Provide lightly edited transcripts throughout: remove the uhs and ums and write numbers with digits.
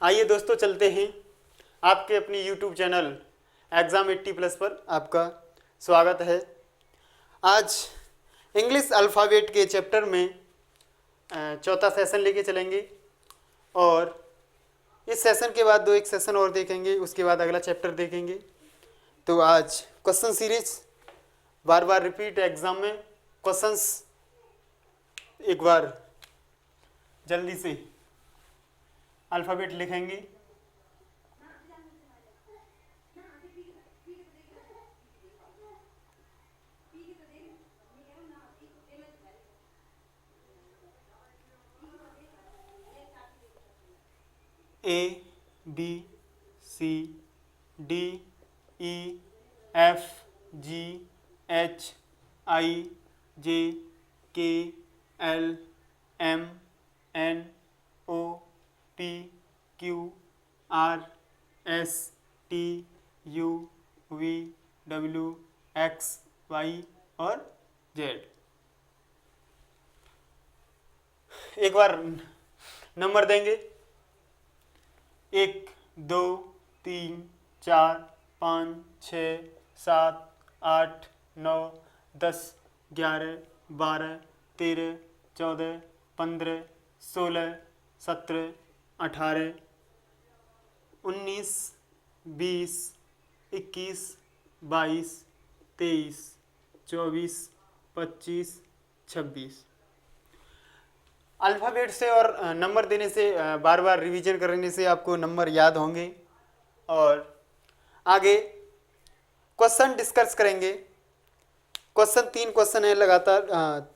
आइए दोस्तों चलते हैं आपके अपनी यूट्यूब चैनल एग्ज़ाम 80+ पर आपका स्वागत है। आज इंग्लिश अल्फ़ाबेट के चैप्टर में चौथा सेशन लेके चलेंगे और इस सेशन के बाद एक सेशन और देखेंगे, उसके बाद अगला चैप्टर देखेंगे। तो आज क्वेश्चन सीरीज बार बार रिपीट एग्ज़ाम में क्वेश्चंस एक बार जल्दी से अल्फ़ाबेट लिखेंगे। A B C D E F G H I J K L M N O P Q R S T U V W X Y और Z। एक बार number देंगे 1 2 3 4 5 6 7 8 9 10 11 12 13 14 15 16 17 18 19 20 21 22 23 24 25 26। Alphabet से और नंबर देने से बार बार रिवीजन करने से आपको नंबर याद होंगे और आगे क्वेश्चन डिस्कस करेंगे। क्वेश्चन 3 क्वेश्चन है लगातार,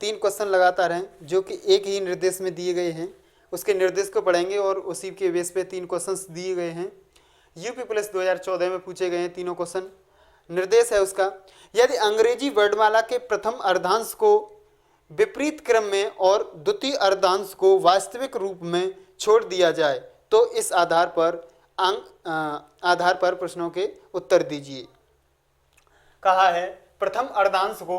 3 क्वेश्चन लगातार हैं जो कि एक ही निर्देश में दिए गए हैं। उसके निर्देश को पढ़ेंगे और उसी के बेस पे 3 क्वेश्चंस दिए गए हैं। UP+ 2014 में पूछे गए हैं तीनों क्वेश्चन। निर्देश है उसका, यदि अंग्रेजी वर्णमाला के प्रथम अर्धांश को विपरीत क्रम में और द्वितीय अर्धांश को वास्तविक रूप में छोड़ दिया जाए तो इस आधार पर प्रश्नों के उत्तर दीजिए। कहा है प्रथम अर्धांश को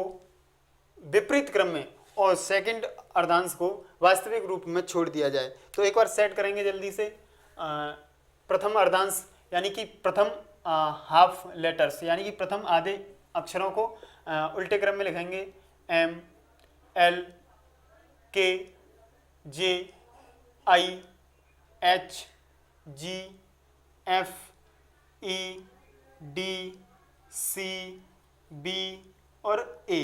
विपरीत क्रम में और सेकंड अर्धांश को वास्तविक रूप में छोड़ दिया जाए। तो एक बार सेट करेंगे जल्दी से। प्रथम अर्धांश यानी कि प्रथम हाफ लेटर्स यानी कि प्रथम आधे अक्षरों को उल्टे क्रम में लिखेंगे। M L K J I H G F E D C B और A।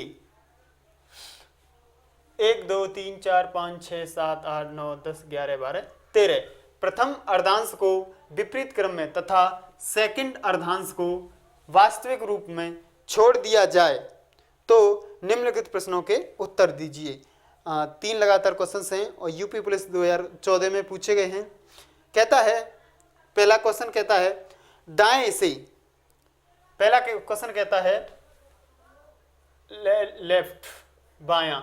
1 2 3 4 5 6 7 8 9 10 11 12 13। प्रथम अर्धांश को विपरीत क्रम में तथा सेकंड अर्धांश को वास्तविक रूप में छोड़ दिया जाए तो निम्नलिखित प्रश्नों के उत्तर दीजिए। 3 लगातार क्वेश्चंस हैं और UP+ 2014 में पूछे गए हैं। कहता है, पहला क्वेश्चन कहता है दाएं से, पहला क्वेश्चन कहता है लेफ्ट बायां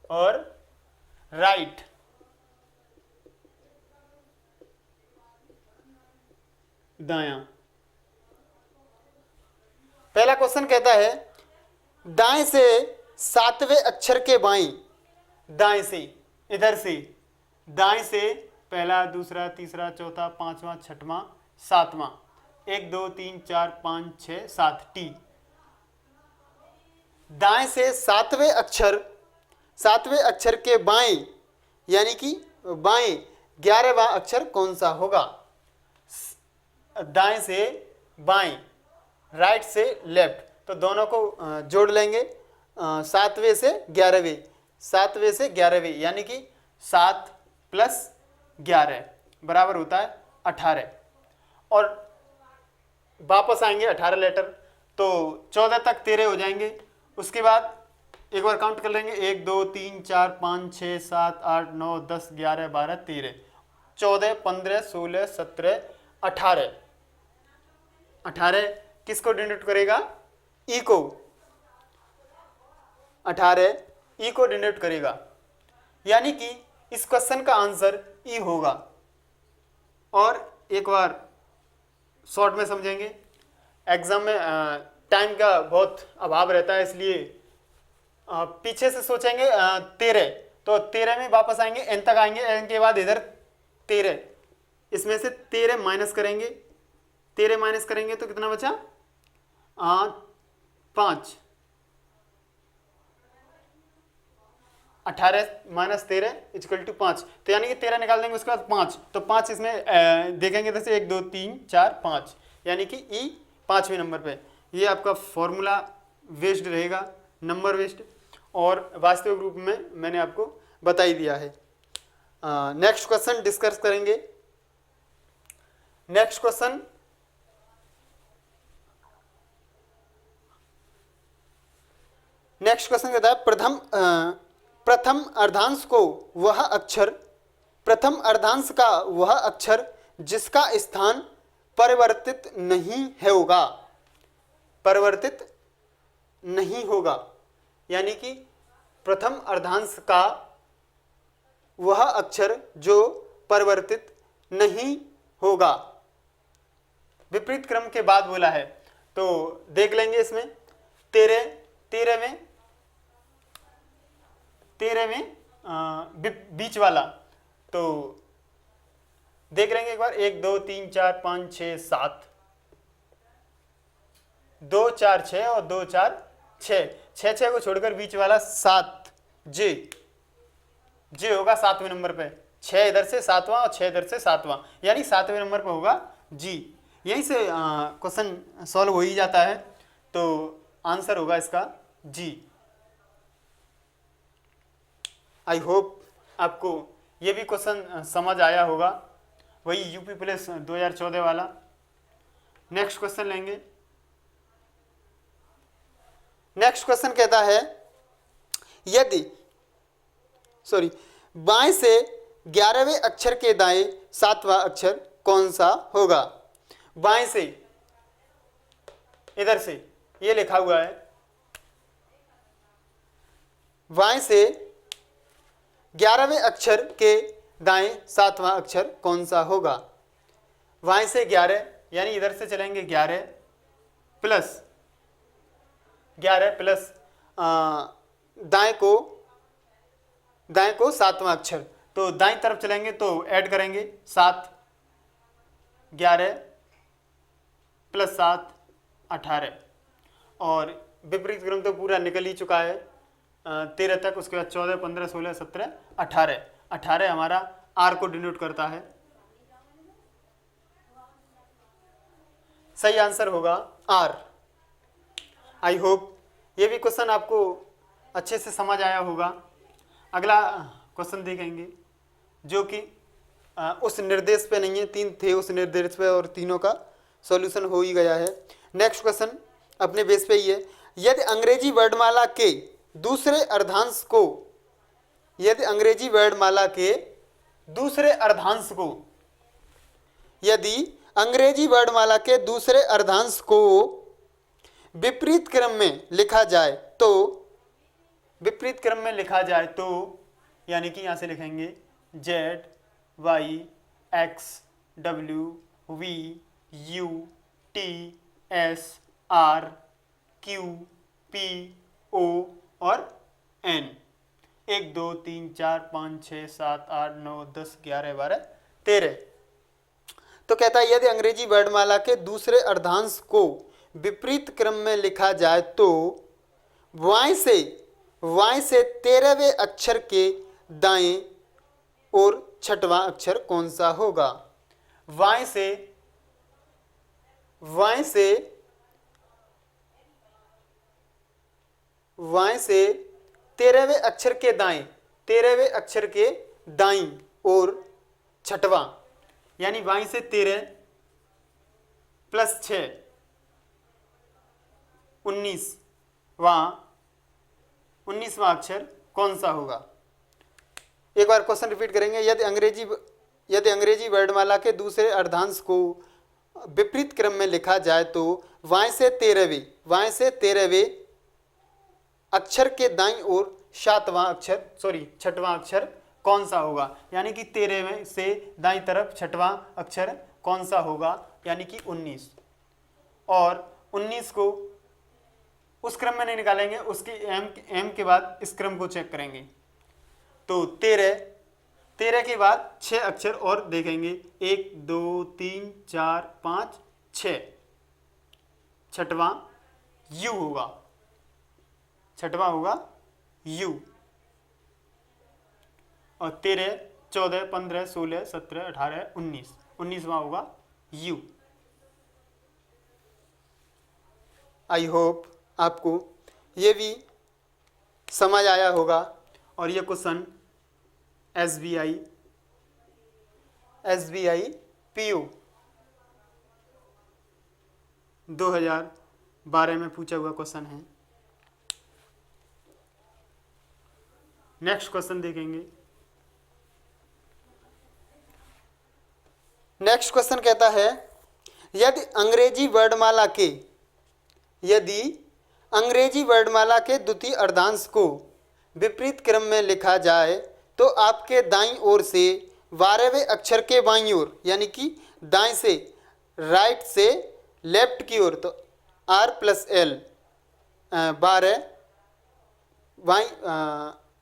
और राइट दायां। पहला क्वेश्चन कहता है दाएं से 7वें अक्षर के बाईं, दाएं से इधर से, दाएं से पहला दूसरा तीसरा चौथा पांचवा छठवां सातवां, 1 2 3 4 5 6 7 T। दाएं से 7वें अक्षर के बाईं यानी कि बाईं 11वां अक्षर कौन सा होगा? दाएं से बाईं, राइट से लेफ्ट, तो दोनों को जोड़ लेंगे। 7वें से 11वें, 7वें से 11वें यानी कि 7 + 11 बराबर होता है 18। और वापस आएंगे 18 लेटर तो 14 तक 13 हो जाएंगे। उसके बाद एक बार काउंट कर लेंगे 1 2 3 4 5 6 7 8 9 10 11 12 13 14 15 16 17 18। 18 किसको डिनोट करेगा? ई को। 18 ई को डिनोट करेगा यानी कि इस क्वेश्चन का आंसर ई होगा। और एक बार शॉर्ट में समझेंगे, एग्जाम में टाइम का बहुत अभाव रहता है, इसलिए पीछे से सोचेंगे 13, तो 13 में वापस आएंगे, एन तक आएंगे, एन के बाद इधर 13, इसमें से 13 माइनस करेंगे, 13 माइनस करेंगे तो कितना बचा? 5। 18 माइनस 13 इक्वल टू 5, तो यानी कि 13 निकाल देंगे, उसके बाद 5, तो 5 इसमें देखेंगे जैसे 1 2 3 4 5, यानी कि ई 5वें नंबर पे। ये आपका फॉर्मूला वेस्ड रहेगा, नंबर वेस्ड, और वास्तविक रूप में मैंने आपको बता ही दिया है। नेक्स्ट क्वेश्चन डिस्कस करेंगे। नेक्स्ट क्वेश्चन, कहता है प्रथम अर्धांश को वह अक्षर, प्रथम अर्धांश का वह अक्षर जिसका स्थान परिवर्तित नहीं होगा, परिवर्तित नहीं होगा, यानी कि प्रथम अर्धांश का वह अक्षर जो परिवर्तित नहीं होगा, विपरीत क्रम के बाद बोला है। तो देख लेंगे इसमें 13 में बीच वाला, तो देख लेंगे एक बार, 1 2 3 4 5 6 7, 2 4 6 और 2 4 6, 6 को छोड़कर बीच वाला 7, जे होगा 7वें नंबर पे, 6 इधर से 7वां और 6 इधर से 7वां, यानी 7वें नंबर पे होगा जी। यहीं से क्वेश्चन सॉल्व हो ही जाता है, तो आंसर होगा इसका जी। आई होप आपको ये भी क्वेश्चन समझ आया होगा, वही यूपी पुलिस 2014 वाला। नेक्स्ट क्वेश्चन लेंगे। नेक्स्ट क्वेश्चन कहता है यदि बाएं से 11वें अक्षर के दाएं 7वां अक्षर कौन सा होगा? बाएं से, इधर से ये लिखा हुआ है, बाएं से 11वें अक्षर के दाएं 7वां अक्षर कौन सा होगा? बाएं से 11, यानी इधर से चलेंगे 11 प्लस दाएं को 7वां अक्षर, तो दाएं तरफ चलेंगे तो ऐड करेंगे 7, 11 प्लस 7 18, और विपरीत क्रम तो पूरा निकल ही चुका है 13 तक, उसके बाद 14 15 16 17 18, 18 हमारा आर को डिनोट करता है। सही आंसर होगा आर। आई होप ये भी क्वेश्चन आपको अच्छे से समझ आया होगा। अगला क्वेश्चन देखेंगे जो कि उस निर्देश पे नहीं है, 3 थे उस निर्देश पे और तीनों का सॉल्यूशन हो ही गया है। नेक्स्ट क्वेश्चन अपने बेस पे ही है, यदि अंग्रेजी वर्णमाला के दूसरे अर्धांश को, यदि अंग्रेजी वर्णमाला के दूसरे अर्धांश को, यदि अंग्रेजी वर्णमाला के दूसरे अर्धांश को विपरीत क्रम में लिखा जाए तो, विपरीत क्रम में लिखा जाए तो, यानी कि यहां से लिखेंगे Z Y X W V U T S R Q P O और N, 1 2 3 4 5 6 7 8 9 10 11 12 13। तो कहता है यदि अंग्रेजी वर्णमाला के दूसरे अर्धांश को विपरीत क्रम में लिखा जाए तो वाई से 13वें अक्षर के दाएं और 6वां अक्षर कौन सा होगा? वाई से 13वें अक्षर के दाएं, 13वें अक्षर के दाईं और 6वां, यानी वाई से 13 प्लस 6 19वां अक्षर कौन सा होगा? एक बार क्वेश्चन रिपीट करेंगे। यदि अंग्रेजी वर्णमाला के दूसरे अर्धांश को विपरीत क्रम में लिखा जाए तो वाई से 13वें अक्षर के दाईं ओर 6वां अक्षर कौन सा होगा? यानी कि 13वें से दाईं तरफ 6वां अक्षर कौन सा होगा? यानी कि 19, और 19 को उस क्रम में नहीं निकालेंगे, उसकी एम के बाद इस क्रम को चेक करेंगे। तो 13 13 के बाद 6 अक्षर और देखेंगे, 1 2 3 4 5 6, छठवां यू होगा, छठवां होगा यू। और 13 14 15 16 17 18 19, 19वां होगा यू। आई होप आपको ये भी समझ आया होगा। और ये क्वेश्चन SBI PO 2012 में पूछा हुआ क्वेश्चन है। नेक्स्ट क्वेश्चन देखेंगे। नेक्स्ट क्वेश्चन कहता है, यदि अंग्रेजी वर्णमाला के द्वितीय अर्धांश को विपरीत क्रम में लिखा जाए तो आपके दाईं ओर से 12वें अक्षर के बाईं ओर, यानी कि दाएं से राइट से लेफ्ट की ओर, तो R+L 12,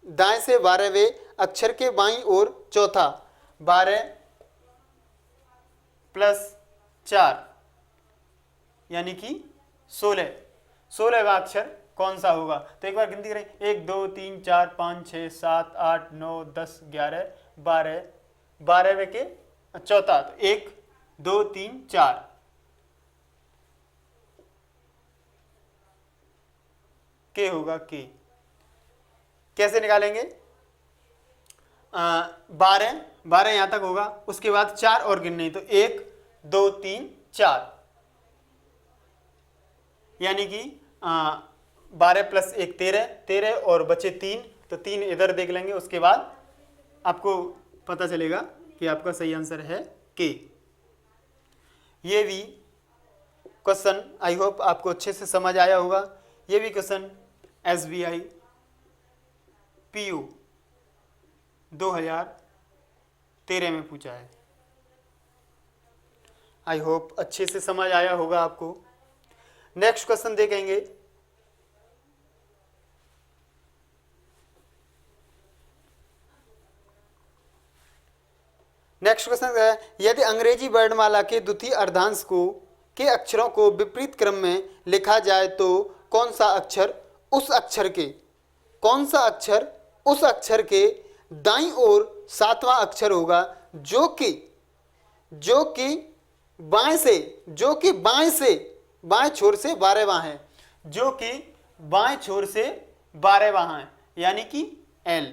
दाएं से 12वें अक्षर के बाईं ओर चौथा 12+4 यानी कि 16वां अक्षर कौन सा होगा। तो एक बार गिनती करें, 1 2 3 4 5 6 7 8 9 10 11 12, 12वें के चौथा, तो 1 2 3 4, के होगा के। कैसे निकालेंगे, 12 यहां तक होगा, उसके बाद 4 और गिनने, तो 1 2 3 4, यानी कि 12+1 13 और बचे 3, तो 3 इधर देख लेंगे। उसके बाद आपको पता चलेगा कि आपका सही आंसर है के। ये भी क्वेश्चन आई होप आपको अच्छे से समझ आया होगा। ये भी क्वेश्चन SBI PO 2013 में पूछा है। आई होप अच्छे से समझ आया होगा आपको। नेक्स्ट क्वेश्चन देखेंगे। नेक्स्ट क्वेश्चन है, यदि अंग्रेजी वर्णमाला के द्वितीय अर्धांश के अक्षरों को विपरीत क्रम में लिखा जाए तो कौन सा अक्षर उस अक्षर के दाईं ओर 7वां अक्षर होगा, जो कि बाएं छोर से 12वां है, जो कि बाएं छोर से 12वां है, यानी कि L,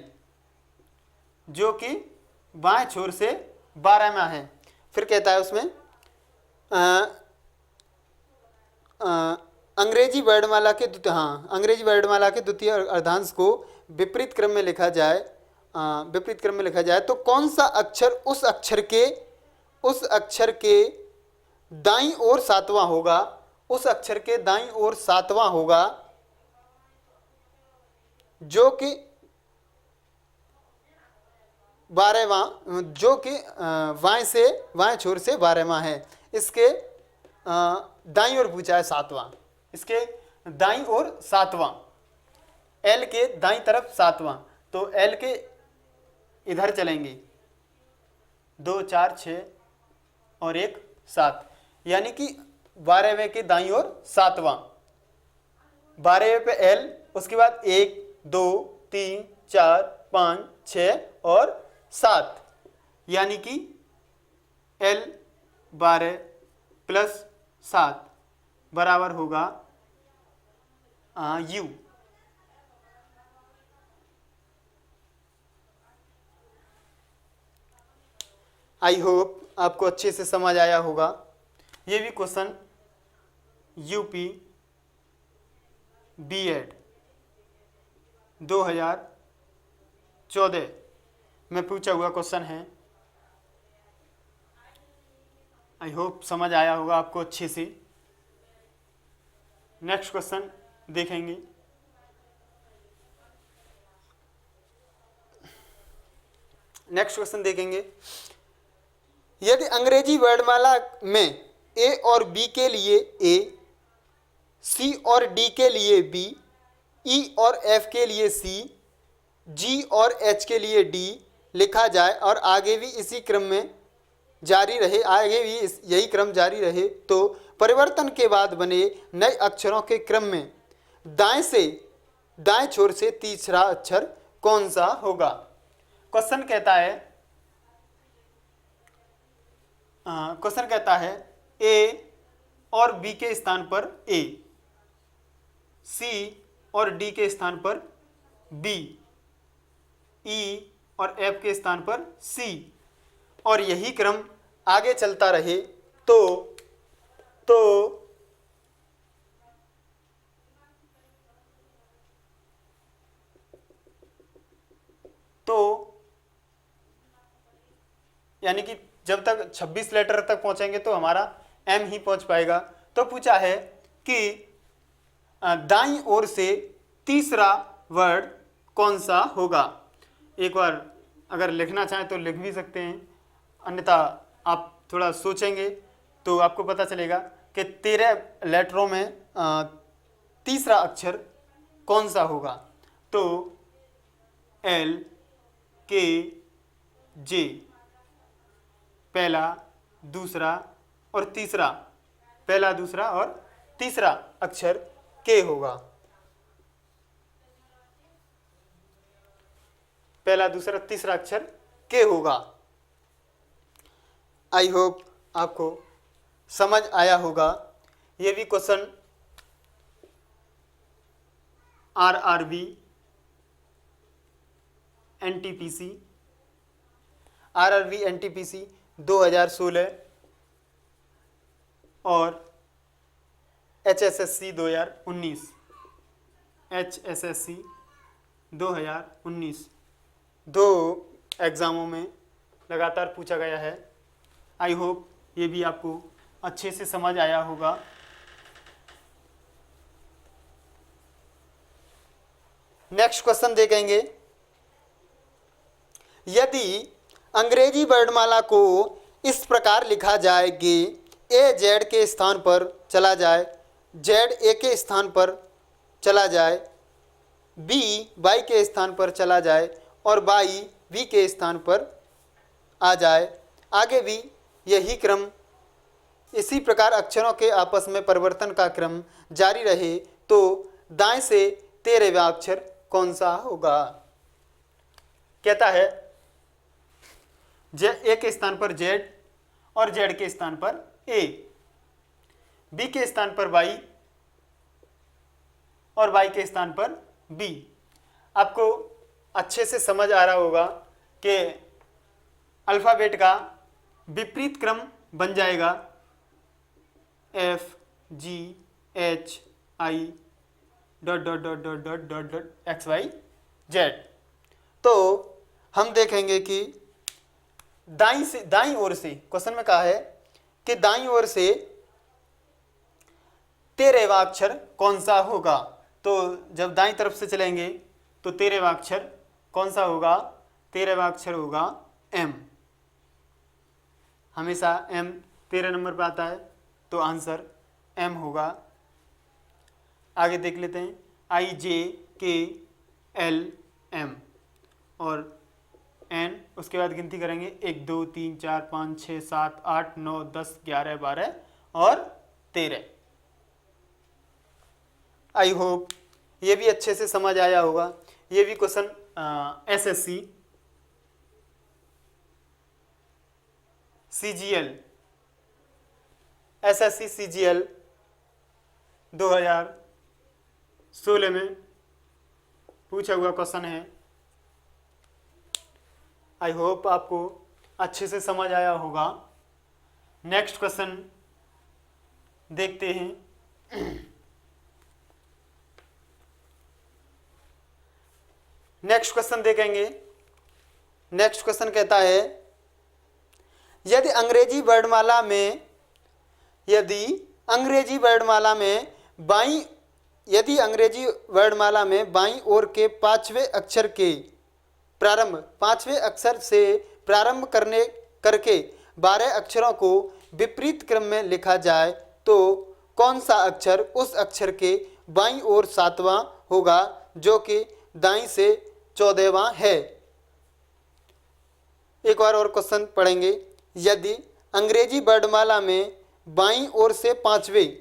जो कि बाएं छोर से 12वां है। फिर कहता है उसमें अंग्रेजी वर्णमाला के द्वितीय अर्धांश को विपरीत क्रम में लिखा जाए तो कौन सा अक्षर उस अक्षर के दाईं ओर 7वां होगा, उस अक्षर के दाईं ओर 7वां होगा, जो कि 12वां, जो कि बाएं छोर से 12वां है। इसके दाईं ओर पूछा है 7वां, इसके दाईं ओर 7वां, L के दाईं तरफ 7वां, तो L के इधर चलेंगे, 2 4 6 और 1 7, यानी कि 12वें के दाईं ओर 7वां, 12वें पे L, उसके बाद 1 2 3 4 5 6 और 7, यानी कि L 12+7 बराबर होगा U। आई होप आपको अच्छे से समझ आया होगा। ये भी क्वेश्चन UP B.Ed 2014 में पूछा हुआ क्वेश्चन है। आई होप समझ आया होगा आपको अच्छे से। नेक्स्ट क्वेश्चन देखेंगे। यदि अंग्रेजी वर्णमाला में A और B के लिए A, C और D के लिए B, E और F के लिए C, G और H के लिए D, लिखा जाए और आगे भी इसी क्रम में जारी रहे, आगे भी यही क्रम जारी रहे, तो परिवर्तन के बाद बने नए अक्षरों के क्रम में दाएं छोर से तीसरा अक्षर कौन सा होगा। क्वेश्चन कहता है ए और बी के स्थान पर ए, सी और डी के स्थान पर बी, ई और एफ के स्थान पर सी, और यही क्रम आगे चलता रहे तो यानी कि जब तक 26 लेटर तक पहुंचेंगे तो हमारा एम ही पहुंच पाएगा। तो पूछा है कि दाईं ओर से तीसरा वर्ड कौन सा होगा। एक बार अगर लिखना चाहें तो लिख भी सकते हैं, अन्यथा आप थोड़ा सोचेंगे तो आपको पता चलेगा कि 13 लेटरों में तीसरा अक्षर कौन सा होगा। तो एल के जे, पहला दूसरा और तीसरा, पहला दूसरा और तीसरा अक्षर के होगा। पहला दूसरा तीसरा अक्षर के होगा। आई होप आपको समझ आया होगा। ये भी question RRB, NTPC, RRB NTPC 2016 और एचएसएससी 2019, एचएसएससी 2019 दो एग्ज़ामों में लगातार पूछा गया है। आई होप ये भी आपको अच्छे से समझ आया होगा। नेक्स्ट क्वेश्चन देखेंगे। यदि अंग्रेजी वर्णमाला को इस प्रकार लिखा जाए कि ए जेड के स्थान पर चला जाए, जेड ए के स्थान पर चला जाए, बी वाई के स्थान पर चला जाए और वाई वी के स्थान पर आ जाए, आगे भी यही क्रम, इसी प्रकार अक्षरों के आपस में परिवर्तन का क्रम जारी रहे, तो दाएं से 13वां अक्षर कौन सा होगा। कहता है ए के स्थान पर जेड और जेड के स्थान पर ए, बी के स्थान पर वाई और वाई के स्थान पर बी। आपको अच्छे से समझ आ रहा होगा कि अल्फ़ाबेट का विपरीत क्रम बन जाएगा F G H I dot dot dot dot dot dot dot X Y Z. तो हम देखेंगे कि दाईं ओर से क्वेश्चन में कहा है कि दाईं ओर से 13वां अक्षर कौन सा होगा। तो जब दाईं तरफ से चलेंगे तो 13वां अक्षर कौन सा होगा। 13वां अक्षर होगा एम। हमेशा एम 13 नंबर पर आता है, तो आंसर एम होगा। आगे देख लेते हैं आई जे के एल एम और एन, उसके बाद गिनती करेंगे 1 2 3 4 5 6 7 8 9 10 11 12 और 13। आई होप ये भी अच्छे से समझ आया होगा। ये भी question SSC CGL, SSC CGL 2016 में पूछा हुआ क्वेश्चन है। आई होप आपको अच्छे से समझ आया होगा। नेक्स्ट क्वेश्चन देखते हैं। नेक्स्ट क्वेश्चन देखेंगे। नेक्स्ट क्वेश्चन कहता है यदि अंग्रेजी वर्णमाला में बाईं ओर के पांचवें अक्षर के प्रारंभ, पांचवें अक्षर से प्रारंभ करके 12 अक्षरों को विपरीत क्रम में लिखा जाए, तो कौन सा अक्षर उस अक्षर के बाईं ओर 7वां होगा जो कि दाईं से 14वां है। एक बार और क्वेश्चन पढ़ेंगे। यदि अंग्रेजी वर्णमाला में बाईं ओर से पांचवें,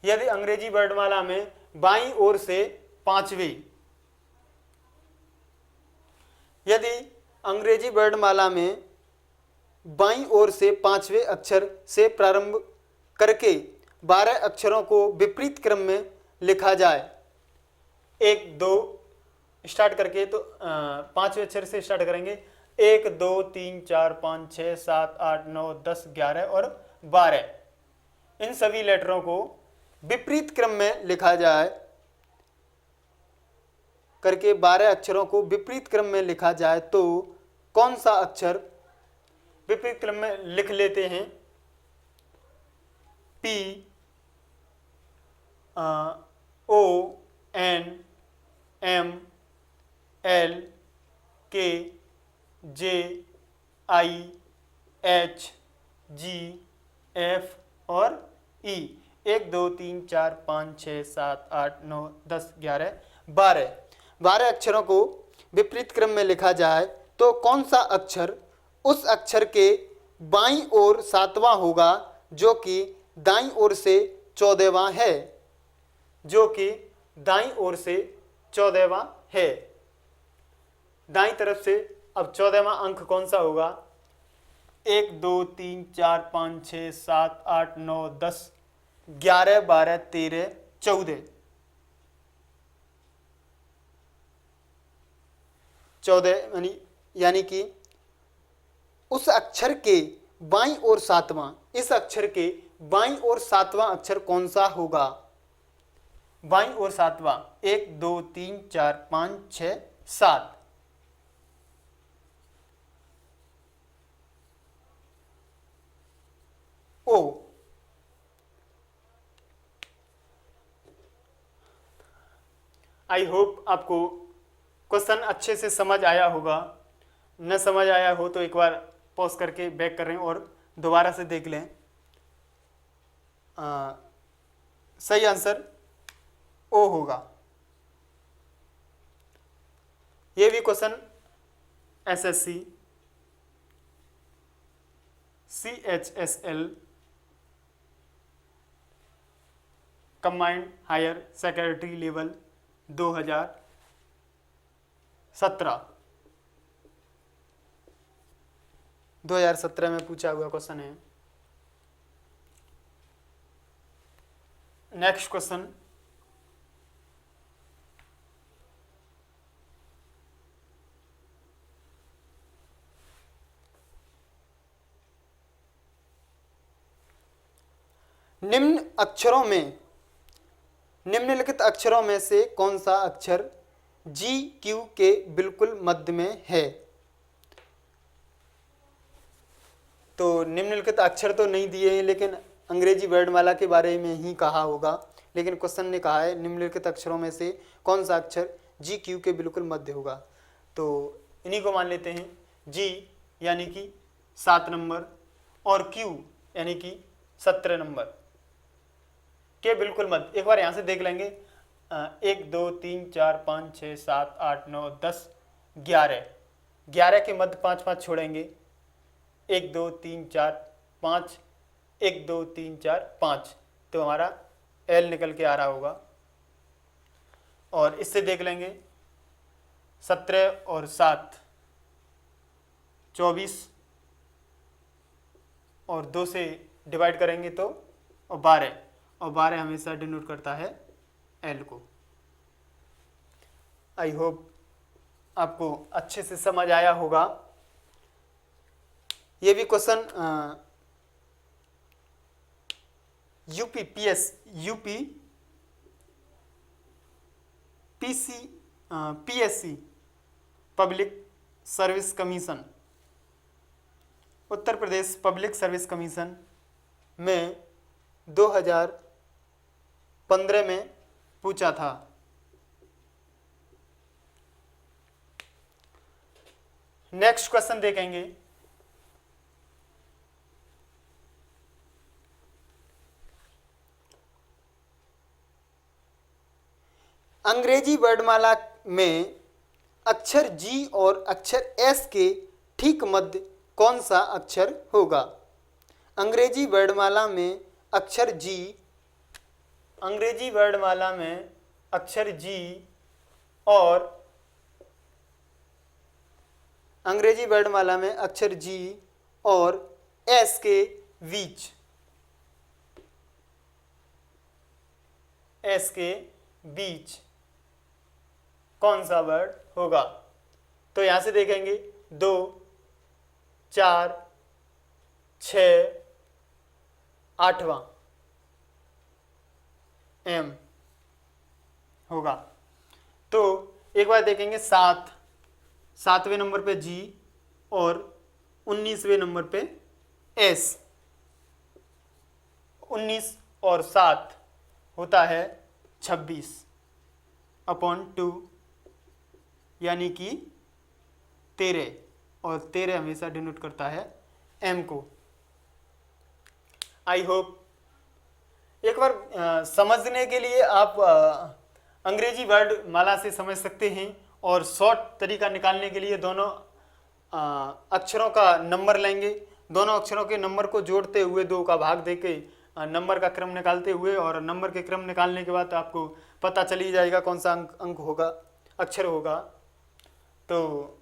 यदि अंग्रेजी वर्णमाला में बाईं ओर से पांचवें, यदि अंग्रेजी वर्णमाला में बाईं ओर से पांचवें अक्षर से प्रारंभ करके 12 अक्षरों को विपरीत क्रम में लिखा जाए, 1 2 स्टार्ट करके, तो पांचवें अक्षर से स्टार्ट करेंगे, 1 2 3 4 5 6 7 8 9 10 11 और 12, इन सभी लेटरों को विपरीत क्रम में लिखा जाए करके 12 अक्षरों को विपरीत क्रम में लिखा जाए तो कौन सा अक्षर विपरीत क्रम में लिख लेते हैं? P O N M L K J I H G F और E। 1 2 3 4 5 6 7 8 9 10 11 12, 12 अक्षरों को विपरीत क्रम में लिखा जाए तो कौन सा अक्षर उस अक्षर के बाईं ओर 7वां होगा जो कि दाईं ओर से 14वां है, जो कि दाईं ओर से 14वां है। दाईं तरफ से अब 14वां अंक कौन सा होगा? 1 2 3 4 5 6 7 8 9 10 11 12 13 14, 14 यानी कि उस अक्षर के बाईं ओर 7वां, इस अक्षर के बाईं ओर 7वां अक्षर कौन सा होगा? बाईं ओर 7वां, 1 2 3 4 5 6 7, ओ। आई होप आपको क्वेश्चन अच्छे से समझ आया होगा। न समझ आया हो तो एक बार पॉज करके बैक करें और दोबारा से देख लें। सही आंसर ओ होगा। ये भी question SSC, CHSL combined higher secondary level 2017 में पूछा हुआ क्वेश्चन है। नेक्स्ट क्वेश्चन, निम्नलिखित अक्षरों में से कौन सा अक्षर GQ के बिल्कुल मध्य में है? तो निम्नलिखित अक्षर तो नहीं दिए हैं, लेकिन अंग्रेजी वर्णमाला के बारे में ही कहा होगा, लेकिन क्वेश्चन ने कहा है निम्नलिखित अक्षरों में से कौन सा अक्षर GQ के बिल्कुल मध्य होगा। तो इन्हीं को मान लेते हैं। G यानी कि 7 नंबर और Q यानी कि 17 नंबर के बिल्कुल मध्य। एक बार यहाँ से देख लेंगे, 1 2 3 4 5 6 7 8 9 10 11, 11 के मध्य 5 5 छोड़ेंगे, 1 2 3 4 5, 1 2 3 4 5, तो हमारा L निकल के आ रहा होगा। और इससे देख लेंगे 17 और 7 24 और 2 से डिवाइड करेंगे तो 12, और 12 हमेशा डिनोट करता है L को। आई होप आपको अच्छे से समझ आया होगा। ये भी question PSC public service commission, Uttar Pradesh public service commission में 2015 में पूछा था। नेक्स्ट क्वेश्चन देखेंगे, अंग्रेजी वर्णमाला में अक्षर G और अक्षर S के ठीक मध्य कौन सा अक्षर होगा? अंग्रेजी वर्णमाला में अक्षर जी, अंग्रेजी वर्णमाला में अक्षर जी और अंग्रेजी वर्णमाला में अक्षर जी और एस के बीच, एस के बीच कौन सा वर्ड होगा? तो यहां से देखेंगे 2, 4, 6, 8वां एम होगा। तो एक बार देखेंगे 7वें नंबर पे जी और 19वें नंबर पे एस। 19 और 7 होता है 26/2 यानी कि 13, और 13 हमेशा डिनोट करता है एम को। आई होप एक बार समझने के लिए आप अंग्रेजी वर्ड माला से समझ सकते हैं, और शॉर्ट तरीका निकालने के लिए दोनों अक्षरों का नंबर लेंगे, दोनों अक्षरों के नंबर को जोड़ते हुए 2 का भाग देके नंबर का क्रम निकालते हुए, और नंबर के क्रम निकालने के बाद आपको पता चल ही जाएगा कौन सा अंक होगा, अक्षर होगा। तो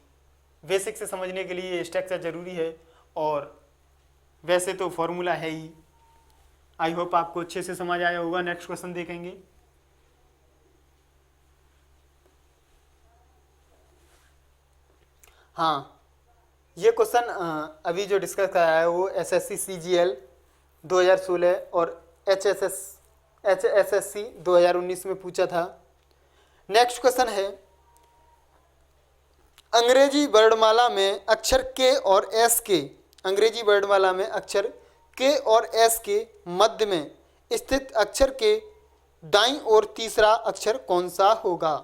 बेसिक से समझने के लिए स्ट्रक्चर ज़रूरी है, और वैसे तो फॉर्मूला है ही। आई होप आपको अच्छे से समझ आया होगा। नेक्स्ट क्वेश्चन देखेंगे। हाँ, ये क्वेश्चन अभी जो डिस्कस कराया है वो एसएससी सीजीएल 2016 और एचएसएससी 2019 में पूछा था। नेक्स्ट क्वेश्चन है, अंग्रेजी वर्णमाला में अक्षर के और एस के, अंग्रेजी वर्णमाला में अक्षर के और एस के मध्य में स्थित अक्षर के दाईं ओर तीसरा अक्षर कौन सा होगा?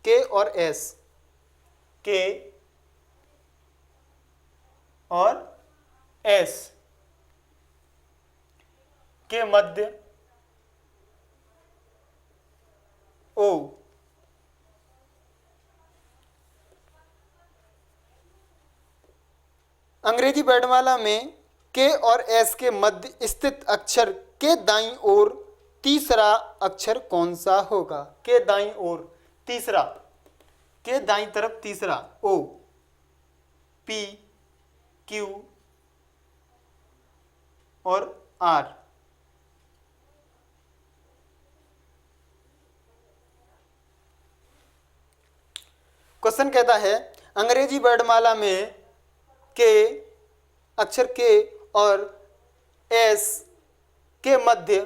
के और एस, के और एस के मध्य ओ। अंग्रेजी वर्णमाला में के और एस के मध्य स्थित अक्षर के दाईं ओर तीसरा अक्षर कौन सा होगा? के दाईं ओर तीसरा, के दाईं तरफ तीसरा, ओ, पी, क्यू और आर। क्वेश्चन कहता है, अंग्रेजी वर्णमाला में के, अक्षर के और एस के मध्य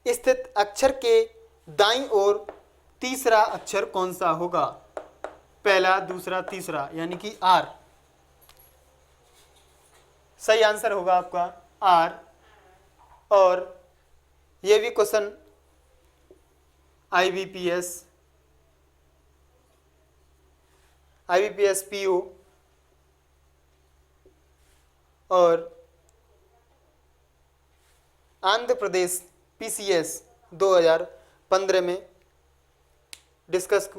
स्थित अक्षर के दाईं ओर तीसरा अक्षर कौन सा होगा? पहला, दूसरा, तीसरा, यानी कि आर। सही आंसर होगा आपका आर। और ये भी क्वेश्चन IBPS PO और आंध्र प्रदेश PCS 2015 में डिस्कस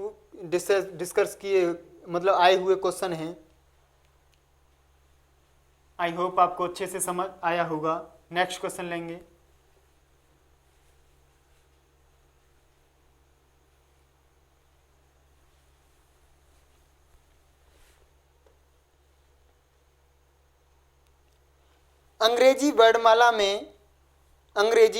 किए, मतलब आए हुए क्वेश्चन हैं। आई होप आपको अच्छे से समझ आया होगा। नेक्स्ट क्वेश्चन लेंगे। अंग्रेजी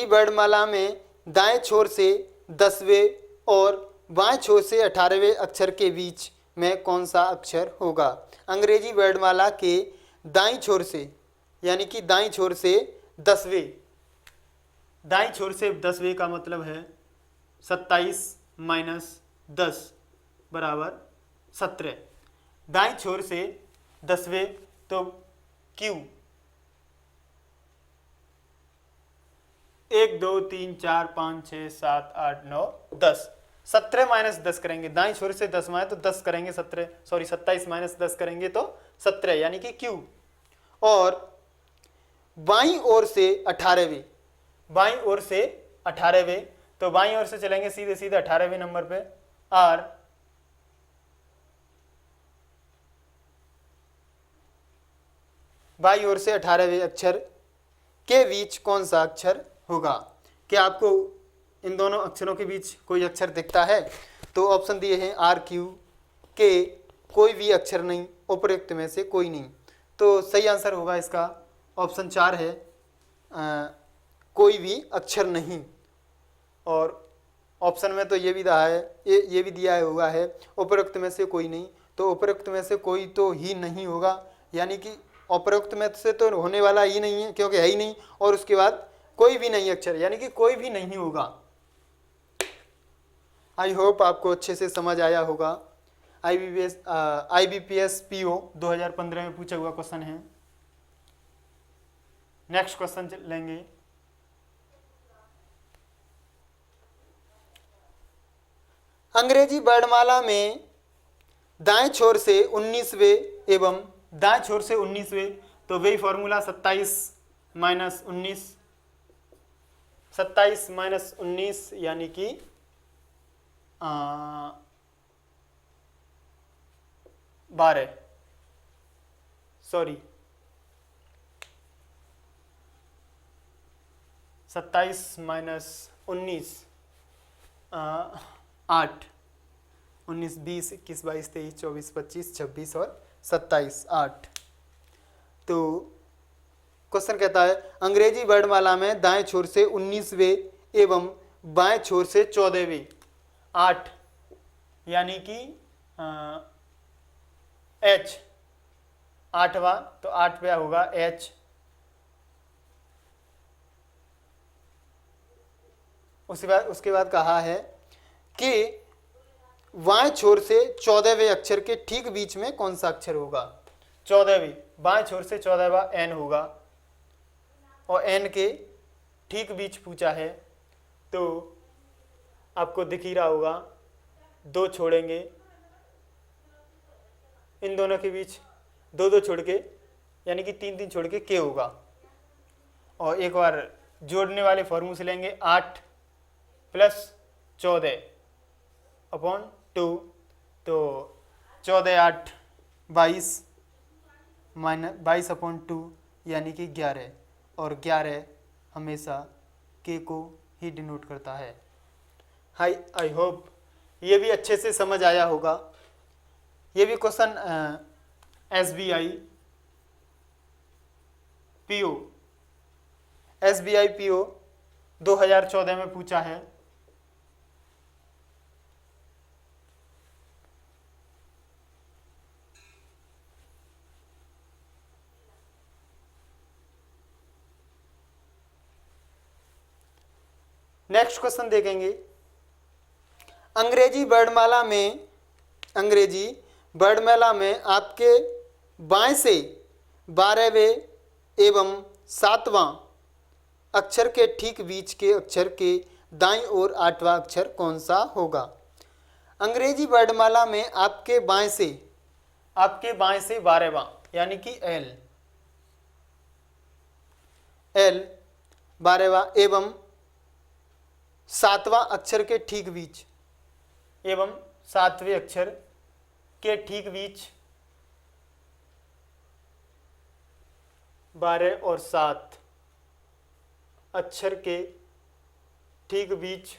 वर्णमाला में दाएं छोर से 10वें और बाएं छोर से 18वें अक्षर के बीच में कौन सा अक्षर होगा? अंग्रेजी वर्णमाला के दाईं छोर से, यानी कि दाईं छोर से 10वें, दाईं छोर से 10वें का मतलब है 27 - 10 बराबर 17। दाईं छोर से 10वें, तो क्यू 1 2 3 4 5 6 7 8 9 10। 17 - 10 करेंगे, दाईं छोर से 10 में तो 10 करेंगे 27 - 10 करेंगे तो 17, यानी कि क्यू। और बाईं ओर से 18वें, बाईं ओर से 18वें, तो बाईं ओर से चलेंगे सीधे सीधे 18वें नंबर पे आर। बाईं ओर से 18वें अक्षर के बीच कौन सा अक्षर होगा? क्या आपको इन दोनों अक्षरों के बीच कोई अक्षर दिखता है? तो ऑप्शन दिए हैं आर क्यू के, कोई भी अक्षर नहीं, उपरोक्त में से कोई नहीं। तो सही आंसर होगा इसका ऑप्शन 4 है, कोई भी अक्षर नहीं। और ऑप्शन में तो ये भी रहा है, ये भी दिया हुआ है उपरोक्त में से कोई नहीं, तो उपरोक्त में से कोई तो ही नहीं होगा, यानी कि उपरोक्त में से तो होने वाला ही नहीं है क्योंकि है ही नहीं, और उसके बाद कोई भी नहीं अक्षर, यानी कि कोई भी नहीं होगा। आई होप आपको अच्छे से समझ आया होगा। IBPS PO 2015 में पूछा हुआ क्वेश्चन है। नेक्स्ट क्वेश्चन लेंगे। अंग्रेजी वर्णमाला में दाएं छोर से 19वें एवं दाएं छोर से 19वें, तो वही फॉर्मूला 27 माइनस 19 यानी कि 12, सॉरी 27 माइनस 19 8, 19, 20, 21, 22, 23, 24, 25, 26 और 27, 8। तो क्वेश्चन कहता है अंग्रेजी वर्णमाला में दाएं छोर से 19वें एवं बाएं छोर से 14वें 8, यानी कि H 8वां, तो 8वां होगा H। उसके बाद कहा है कि बाएं छोर से 14वें अक्षर के ठीक बीच में कौन सा अक्षर होगा? 14वीं, बाएं छोर से 14वां N होगा, और N के ठीक बीच पूछा है, तो आपको दिख ही रहा होगा, 2 छोड़ेंगे, इन दोनों के बीच 2 छोड़ के, यानी कि 3 छोड़ के K होगा। और एक बार जोड़ने वाले फॉर्मूले से लेंगे 8 + 14 अपॉन 2, तो 14 8 22 माइनस 22 अपॉन 2 यानी कि 11, और 11 हमेशा K को ही डिनोट करता है। आई होप ये भी अच्छे से समझ आया होगा। ये भी क्वेश्चन SBI PO 2014 में पूछा है। नेक्स्ट क्वेश्चन देखेंगे। अंग्रेजी वर्णमाला में आपके बाएं से 12वें एवं 7वां अक्षर के ठीक बीच के अक्षर के दाईं ओर 8वां अक्षर कौन सा होगा? अंग्रेजी वर्णमाला में आपके बाएं से 12वां यानी कि L 12वां एवं 7वां अक्षर के ठीक बीच, एवं 7वें अक्षर के ठीक बीच 12 और 7 अक्षर के ठीक बीच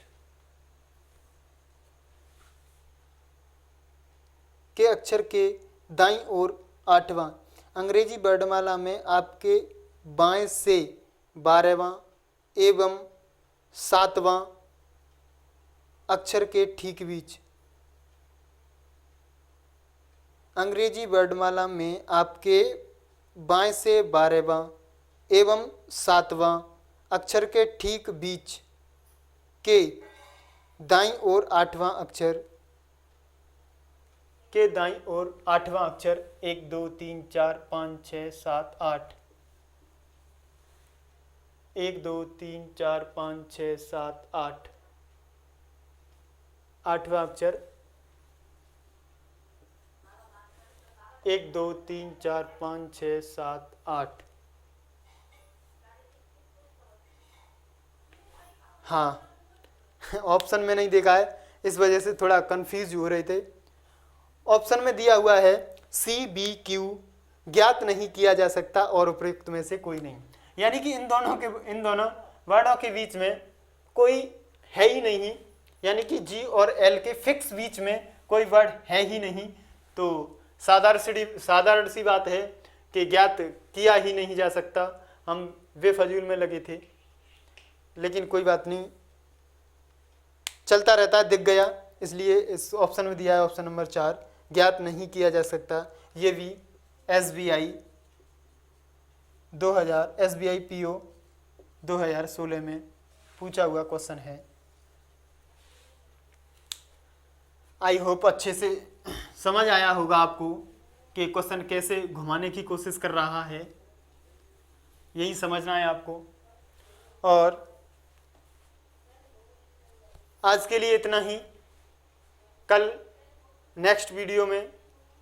के अक्षर के दाईं ओर 8वां। अंग्रेजी वर्णमाला में आपके बाएं से 12वां एवं 7वां अक्षर के ठीक बीच। अंग्रेजी वर्णमाला में आपके बाएं से 12वां एवं 7वां अक्षर के ठीक बीच के दाईं ओर 8वां अक्षर 1 2 3 4 5 6 7 8 1 2 3 4 5 6 7 8 8वां अक्षर 1 2 3 4 5 6 7 8। हाँ, ऑप्शन में नहीं देखा है, इस वजह से थोड़ा कंफ्यूज हो रहे थे। ऑप्शन में दिया हुआ है CBQ ज्ञात नहीं किया जा सकता और उपयुक्त में से कोई नहीं। यानी कि इन दोनों वर्डों के बीच में कोई है ही नहीं, यानी कि जी और एल के फिक्स बीच में कोई वर्ड है ही नहीं। तो साधारण सी बात है कि ज्ञात किया ही नहीं जा सकता। हम बेफजूल में लगे थे, लेकिन कोई बात नहीं, चलता रहता है, दिख गया, इसलिए इस ऑप्शन में दिया है ऑप्शन नंबर 4, ज्ञात नहीं किया जा सकता। ये भी SBI PO 2016 में पूछा हुआ क्वेश्चन है। आई होप अच्छे से समझ आया होगा आपको कि क्वेश्चन कैसे घुमाने की कोशिश कर रहा है, यही समझना है आपको। और आज के लिए इतना ही। कल नेक्स्ट वीडियो में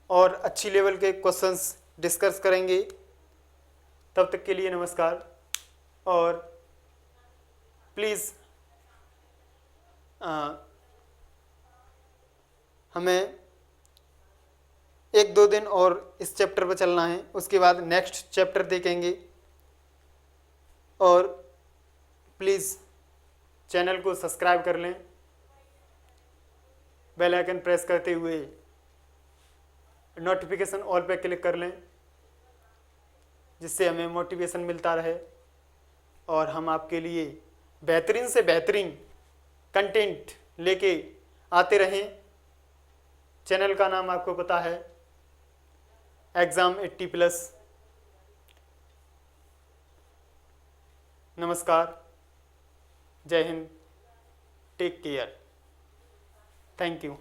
और अच्छी लेवल के क्वेश्चंस डिस्कस करेंगे। तब तक के लिए नमस्कार। और प्लीज़ हमें 1-2 दिन और इस चैप्टर पर चलना है, उसके बाद नेक्स्ट चैप्टर देखेंगे। और प्लीज़ चैनल को सब्सक्राइब कर लें, बेल आइकन प्रेस करते हुए नोटिफिकेशन ऑल पे क्लिक कर लें, जिससे हमें मोटिवेशन मिलता रहे और हम आपके लिए बेहतरीन से बेहतरीन कंटेंट लेके आते रहें। चैनल का नाम आपको पता है, एग्ज़ाम 80+। नमस्कार, जय हिंद, टेक केयर, थैंक यू।